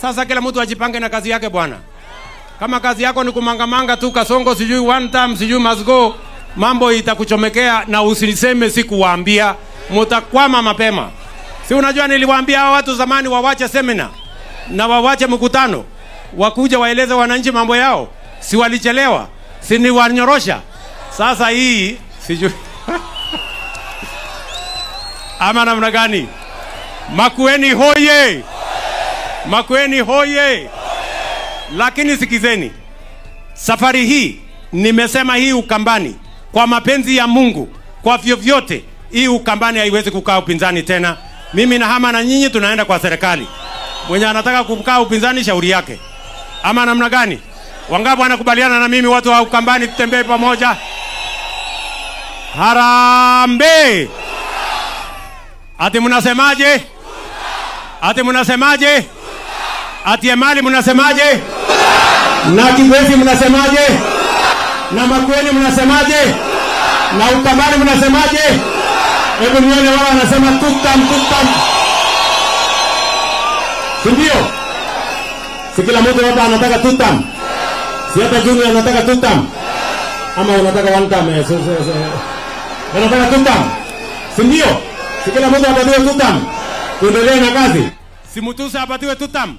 Sasa kila mtu ajipange na kazi yake bwana. Kama kazi yako ni kumangamanga tu Kasongo sijui one time sijui must go, mambo itakuchomekea na usiniseme sikuwaambia, mtakwama mapema. Si unajua niliwaambia hawa watu zamani wawache seminar na wawache mkutano, wakuja waeleze wananchi mambo yao. Si walichelewa? Si ni wanyorosha? Sasa hii sijui ama namna gani? Makueni hoye! Makueni hoye! Lakini sikizeni, safari hii nimesema hii Ukambani, kwa mapenzi ya Mungu, kwa vyovyote hii Ukambani haiwezi kukaa upinzani tena. Mimi na hama na nyinyi tunaenda kwa serikali. Mwenye anataka kukaa upinzani shauri yake. Ama namna gani? Wangapi wanakubaliana na mimi watu wa Ukambani tutembee pamoja? Harambe! Ati mnasemaje? Ati mnasemaje? Ati Emali mnasemaje? Na Kibwezi mnasemaje? Na Makueni mnasemaje? Na Ukambani mnasemaje? Hebu nione wao wanasema tutam. Ndio. Si kila mtu hapa anataka tutam. Si hata Junior anataka tutam. Ama unataka one time? Unataka tutam. Si ndio? Si kila mtu apatiwe tutam. Tuendelee na kazi. Si Mutusa apatiwe tutam.